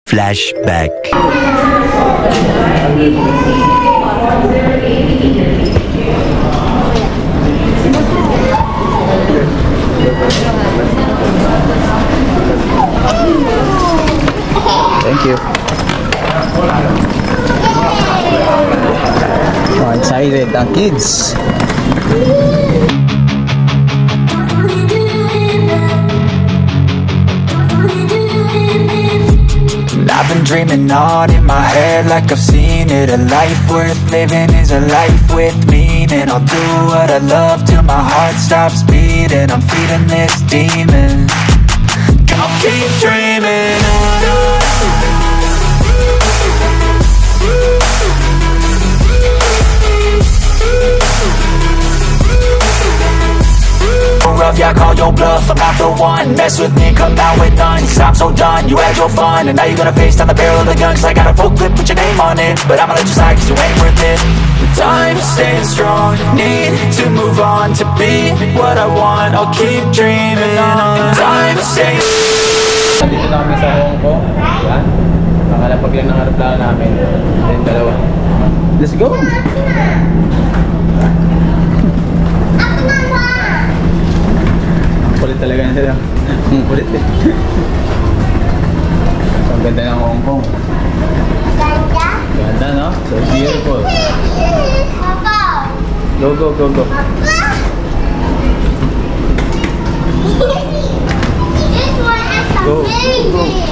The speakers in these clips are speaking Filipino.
Flashback. Thank you. Oh, excited ang kids. I've been dreaming on in my head like I've seen it. A life worth living is a life with meaning. I'll do what I love till my heart stops beating. I'm feeding this demon. I'll keep dreaming. Yeah, call your bluff, I'm not the one. Mess with me, come out with none. Cause I'm so done, you had your fun. And now you're gonna face down the barrel of the gun. Cause I got a full clip, put your name on it. But I'ma let you slide cause you ain't worth it. Time staying strong, need to move on. To be what I want, I'll keep dreaming on. Time staying. Dito na kami sa Hong Kong. Yan. Nakalapag lang ng aeroplano namin. Then dalawa. Let's go! Kulit talaga na sila. Kulit eh. Ang ganda ng Hong Kong. Ganda? Ganda, no? So beautiful. Go, go, go, go. This one has some Go, very go. big.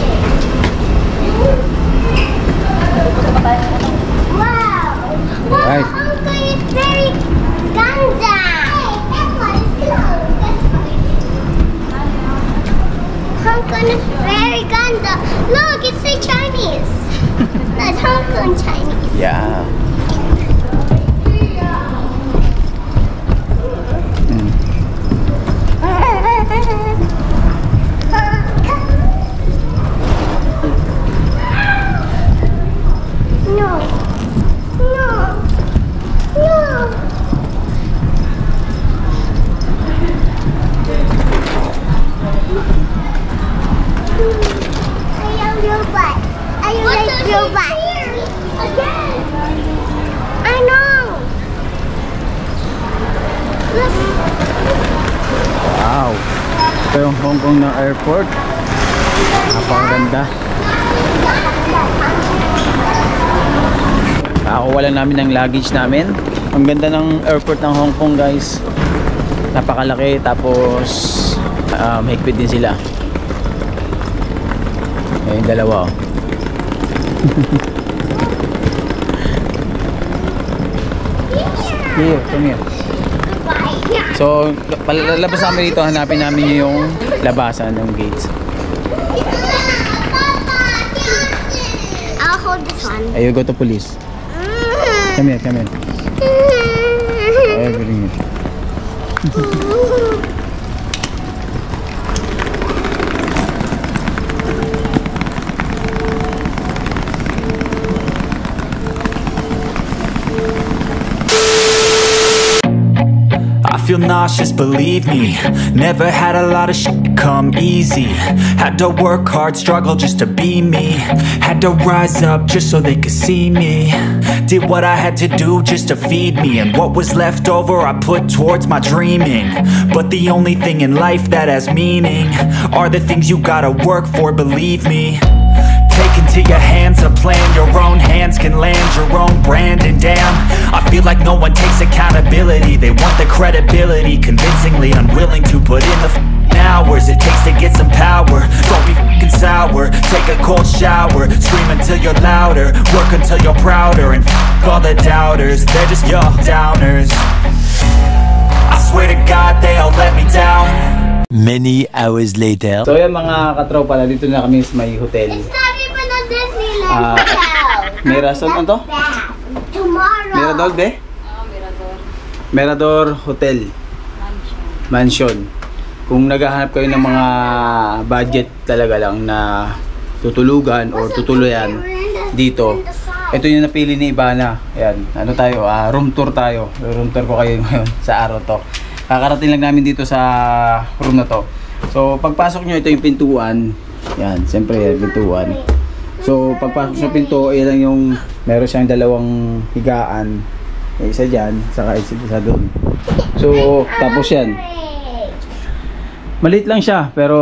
Wow. Wow, Right. Hong Kong is very ganda. Hong Kong is very ganda. Look, it's the Chinese. That's Hong Kong Chinese. Yeah. No. No. No. Robot. I like robot. Again. I know. Look. Wow. Ito yung Hong Kong na airport. Napakaganda. Nakakuha namin ng luggage namin. Ang ganda ng airport ng Hong Kong, guys. Napakalaki, tapos mahigpit din sila. Ayun, dalawa oh. Here, come here. So, palabas namin dito, hanapin namin yung labasan ng gates. I'll hold this one. Ay, you go to police. Come here, come here. Ay, bring it. I feel nauseous, believe me. Never had a lot of shit come easy. Had to work hard, struggle just to be me. Had to rise up just so they could see me. Did what I had to do just to feed me. And what was left over I put towards my dreaming. But the only thing in life that has meaning are the things you gotta work for, believe me. Take into your hands a plan. Your own hands can land your own brand. And damn, I feel like no one takes accountability. They want the credibility, convincingly unwilling to put in the hours it takes to get some power. Don't be f***ing sour. Take a cold shower. Scream until you're louder. Work until you're prouder. And f*** all the doubters, they're just your downers. I swear to God they all let me down. Many hours later. So yan mga katropa, dito na kami sa may hotel. It's not even a Disneyland hotel. Mirason, ano to? Tomorrow. Mirador, be? Mirador Hotel Mansion. Kung naghahanap kayo ng mga budget talaga lang na tutulugan or tutuluyan dito, ito yung napili ni Ivana. Ayan, ano tayo, room tour tayo. Room tour ko kayo ngayon sa araw to. Kakarating lang namin dito sa room na to. So pagpasok nyo, ito yung pintuan. Yan, siyempre yan, pintuan. So, pagpasok sa pinto, yan lang yung meron siyang dalawang higaan. Isa dyan, saka isa doon. So, tapos yan. Maliit lang siya, pero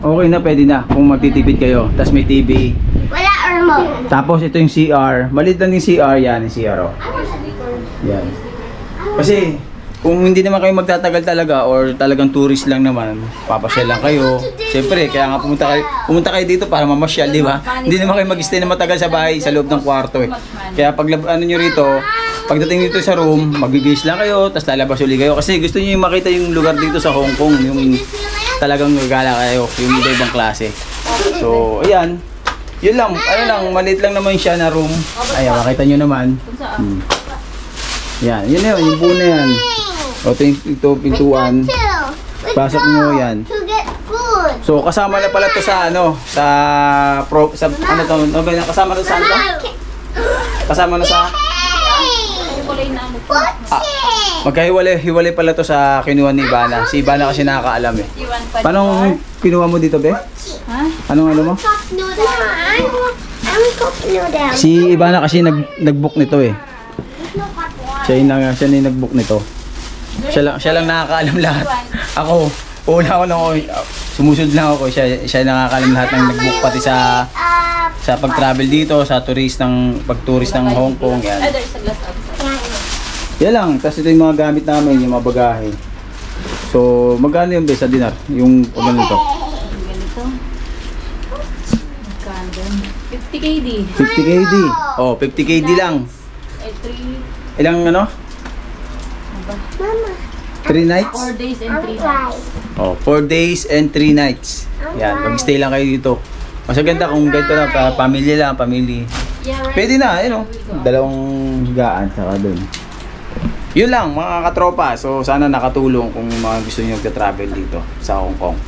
okay na, pwede na kung magtitipid kayo. Tapos may TV. Wala remote. Tapos ito yung CR. Maliit lang yung CR, yan yung CR. Oh. Yan. Kasi, kung hindi naman kayo magtatagal talaga or talagang tourist lang naman, papasyal lang kayo. Siyempre, kaya nga pumunta kayo dito para mamasyal, di ba? Hindi naman kayo mag-stay na matagal sa bahay, sa loob ng kwarto eh. Kaya pag ano nyo rito, pagdating dito sa room, magbibihis lang kayo, tapos lalabas ulit kayo. Kasi gusto nyo yung makita yung lugar dito sa Hong Kong, yung talagang gagala kayo, yung iba-ibang klase. So, ayan. Yun lang, ano lang, maliit lang naman siya na room. Ayan, makita nyo naman. Yan, yun na yun, yung buo na yan. O, ito pintuan. Pasok nyo yan. To get food. So, kasama na pala to sa ano, sa ano to, kasama na sa ano to? Kasama na sa, magkahiwalay pala to sa kinuha ni Ivana. Si Ivana kasi nakakaalam eh. Paano kinuha mo dito, be? Ha? Anong ano mo? Cup noodle. I'm cup noodle. Si Ivana kasi nag-book nito eh. Siya yung nag-book nito. Siya lang nakakaalam lahat. Ako, una ako nung sumusunod lang ako. Siya nakakaalam lahat ng nag-book pati sa pag-travel dito, sa pag-tourist ng Hong Kong. Yan. Yan lang. Tapos ito yung mga gamit namin, yung mga bagahe. So, magkano yung sa dinar? Yung ganito? 50 KD. 50 KD. Oh, 50 KD lang. Ilang ano? Mama. 3 nights? 4 days and 3 I'm nights. Oh, 4 days and 3 nights. Yan, mag-stay lang kayo dito. Mas maganda kung ganito lang, pamilya lang, family. Yeah, right. Pwede na, yun o. Dalawang higaan, saka dun. Yun lang, mga katropa. So, sana nakatulong kung mga gusto nyo mag-travel dito sa Hong Kong.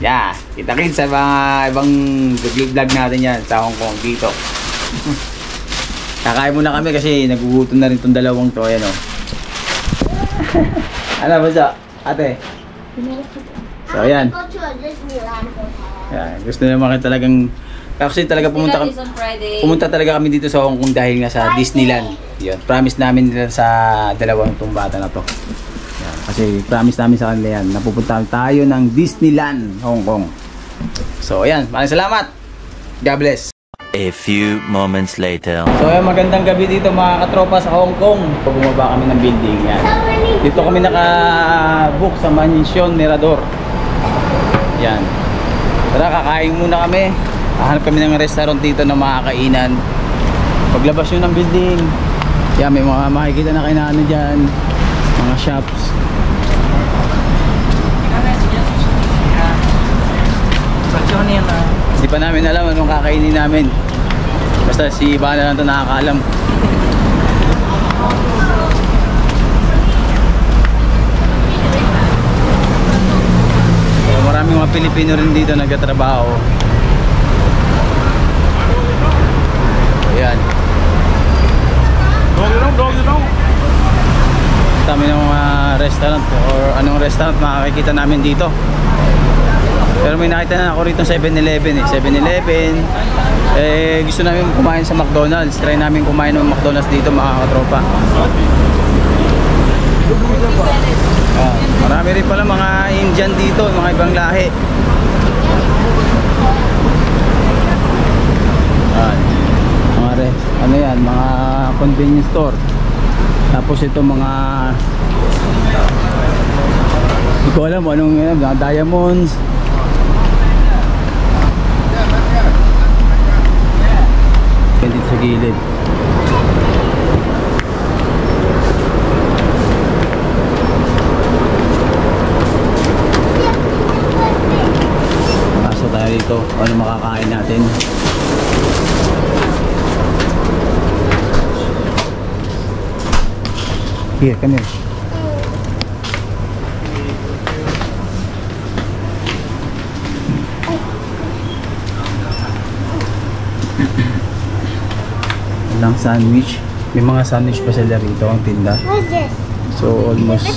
Yeah, kita-kits sa mga ibang vlog natin yan sa Hong Kong dito. Kakain muna kami kasi nagugutom na rin itong dalawang to. Ayan o. Ano ba siya? Ate? So, ayan. Go to a Disneyland hotel. Ayan. Gusto naman kayo talagang... Actually, talaga pumunta talaga kami dito sa Hong Kong dahil nga sa Disneyland. Yun. Promise namin nila sa dalawang itong bata na to. Yan. Kasi promise namin sa kanila yan. Napupunta tayo ng Disneyland, Hong Kong. So, ayan. Maraming salamat. God bless. A few moments later. So, ayan. Magandang gabi dito mga katropa sa Hong Kong. Bumaba kami ng building. Yan. Dito kami naka-book sa Mansion Mirador. Yan. Tara, kakain muna kami. Hahanap kami ng restaurant dito na makakainan. Paglabas yun ng building, yan, may mga makikita na kainan dyan, mga shops. Hindi pa namin alam anong kakainin namin. Basta si Ivana lang ito nakakaalam. So, maraming mga Pilipino rin dito nagtatrabaho. Ayan. Dami ng mga restaurant or anong restaurant makikita namin dito. Pero may nakita na ako rito 7-Eleven eh. 7-Eleven. Gusto namin kumain sa McDonald's. Try namin kumain ng McDonald's dito mga katropa. Marami rin pala mga Indian dito, mga ibang lahi. Ano yan, mga convenience store. Tapos ito mga hindi ko alam anong yan, mga diamonds. Dito sa gilid. Pasok tayo dito, ano makakain natin. Here, come here. Walang sandwich. May mga sandwich pa sila rito ang tinda. What's this? So almost.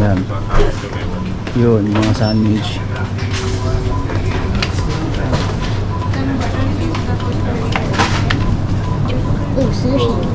Yan. Yun, mga sandwich. 50平。